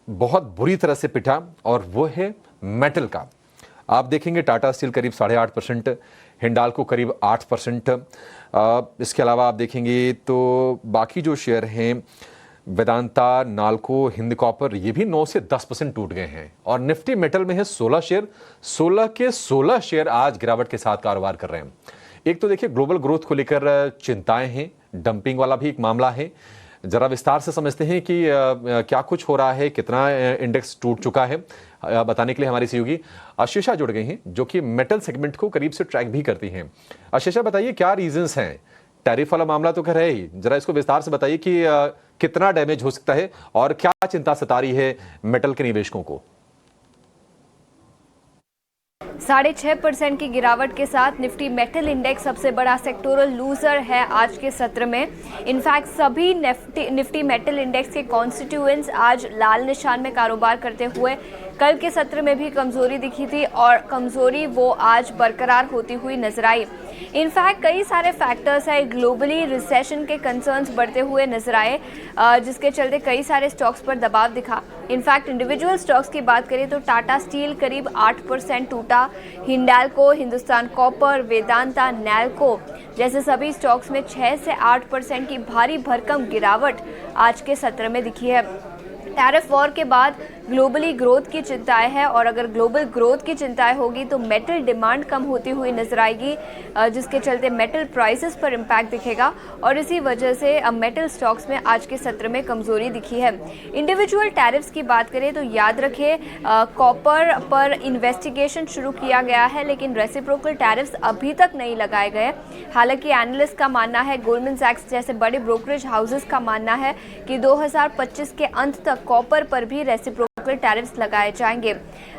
बहुत बुरी तरह से पिटा और वो है मेटल का। आप देखेंगे टाटा स्टील करीब 8.5%, हिंडाल्को करीब 8%। इसके अलावा आप देखेंगे तो बाकी जो शेयर हैं वेदांता, नाल्को, हिंद कॉपर, ये भी 9 से 10% टूट गए हैं। और निफ्टी मेटल में है 16 शेयर, 16 के 16 शेयर आज गिरावट के साथ कारोबार कर रहे हैं। एक तो देखिए ग्लोबल ग्रोथ को लेकर चिंताएं हैं, डंपिंग वाला भी एक मामला है। जरा विस्तार से समझते हैं कि क्या कुछ हो रहा है, कितना इंडेक्स टूट चुका है। बताने के लिए हमारी सहयोगी आशीषा जुड़ गई हैं, जो कि मेटल सेगमेंट को करीब से ट्रैक भी करती हैं। आशीषा, बताइए क्या रीजंस हैं? टैरिफ वाला मामला तो कर है ही, जरा इसको विस्तार से बताइए कि कितना डैमेज हो सकता है और क्या चिंता सता रही है मेटल के निवेशकों को। 6.5% की गिरावट के साथ निफ्टी मेटल इंडेक्स सबसे बड़ा सेक्टोरल लूजर है आज के सत्र में। इनफैक्ट सभी निफ्टी मेटल इंडेक्स के कॉन्स्टिट्यूएंट्स आज लाल निशान में कारोबार करते हुए कल के सत्र में भी कमजोरी दिखी थी और कमजोरी वो आज बरकरार होती हुई नजर आई। इनफैक्ट कई सारे फैक्टर्स हैं, ग्लोबली रिसेशन के कंसर्न्स बढ़ते हुए नजर आए, जिसके चलते कई सारे स्टॉक्स पर दबाव दिखा। इनफैक्ट इंडिविजुअल स्टॉक्स की बात करें तो टाटा स्टील करीब 8% टूटा, हिंडाल्को, हिंदुस्तान कॉपर, वेदांता, नैल्को जैसे सभी स्टॉक्स में 6 से 8% की भारी भरकम गिरावट आज के सत्र में दिखी है। टैरिफ वॉर के बाद ग्लोबली ग्रोथ की चिंताएं हैं और अगर ग्लोबल ग्रोथ की चिंताएं होगी तो मेटल डिमांड कम होती हुई नजर आएगी, जिसके चलते मेटल प्राइसेस पर इम्पैक्ट दिखेगा और इसी वजह से अब मेटल स्टॉक्स में आज के सत्र में कमजोरी दिखी है। इंडिविजुअल टैरिफ्स की बात करें तो याद रखें कॉपर पर इन्वेस्टिगेशन शुरू किया गया है, लेकिन रेसिप्रोकल टैरिफ्स अभी तक नहीं लगाए गए। हालांकि एनालिस्ट का मानना है, गोल्डमैन सैक्स जैसे बड़े ब्रोकरेज हाउसेस का मानना है कि 2025 के अंत तक कॉपर पर भी रेसिप्रोकल टैरिफ्स लगाए जाएंगे।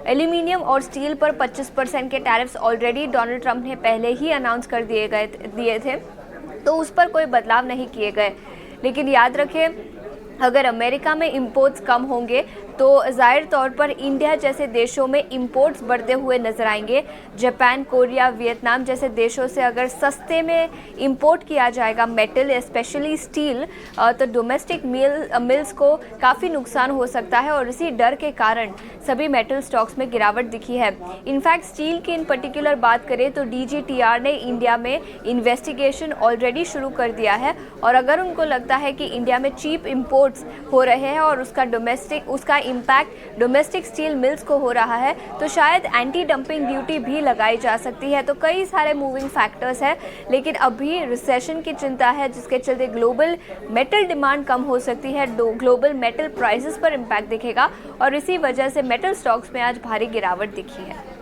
एल्यूमिनियम और स्टील पर 25% के टैरिफ्स ऑलरेडी डोनाल्ड ट्रंप ने पहले ही अनाउंस कर दिए थे, तो उस पर कोई बदलाव नहीं किए गए। लेकिन याद रखें अगर अमेरिका में इंपोर्ट्स कम होंगे तो जाहिर तौर पर इंडिया जैसे देशों में इंपोर्ट्स बढ़ते हुए नजर आएंगे। जापान, कोरिया, वियतनाम जैसे देशों से अगर सस्ते में इंपोर्ट किया जाएगा मेटल, स्पेशली स्टील, तो डोमेस्टिक मिल्स को काफ़ी नुकसान हो सकता है और इसी डर के कारण सभी मेटल स्टॉक्स में गिरावट दिखी है। इनफैक्ट स्टील की इन पर्टिकुलर बात करें तो DGTR ने इंडिया में इन्वेस्टिगेशन ऑलरेडी शुरू कर दिया है और अगर उनको लगता है कि इंडिया में चीप इंपोर्ट्स हो रहे हैं और उसका इम्पैक्ट डोमेस्टिक स्टील मिल्स को हो रहा है तो शायद एंटी डंपिंग ड्यूटी भी लगाई जा सकती है। तो कई सारे मूविंग फैक्टर्स हैं, लेकिन अभी रिसेशन की चिंता है जिसके चलते ग्लोबल मेटल डिमांड कम हो सकती है, ग्लोबल मेटल प्राइसेस पर इम्पैक्ट दिखेगा और इसी वजह से मेटल स्टॉक्स में आज भारी गिरावट दिखी है।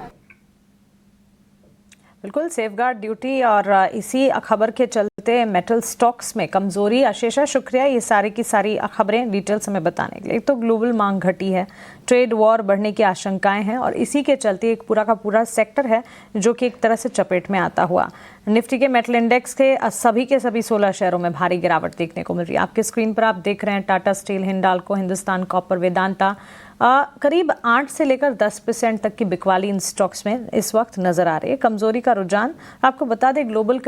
बिल्कुल, सेफगार्ड ड्यूटी और इसी खबर के चलते मेटल स्टॉक्स में कमजोरी। आशीषा, शुक्रिया ये सारी की सारी खबरें डिटेल्स हमें बताने के लिए। एक तो ग्लोबल मांग घटी है, ट्रेड वॉर बढ़ने की आशंकाएं हैं और इसी के चलते एक पूरा का पूरा सेक्टर है जो कि एक तरह से चपेट में आता हुआ। निफ्टी के मेटल इंडेक्स के सभी 16 शेयरों में भारी गिरावट देखने को मिल रही है। आपके स्क्रीन पर आप देख रहे हैं टाटा स्टील, हिंडाल्को, हिंदुस्तान कॉपर, वेदांता करीब 8 से लेकर 10% तक की बिकवाली इन स्टॉक्स में इस वक्त नजर आ रही है। कमजोरी का रुझान आपको बता दें, ग्लोबल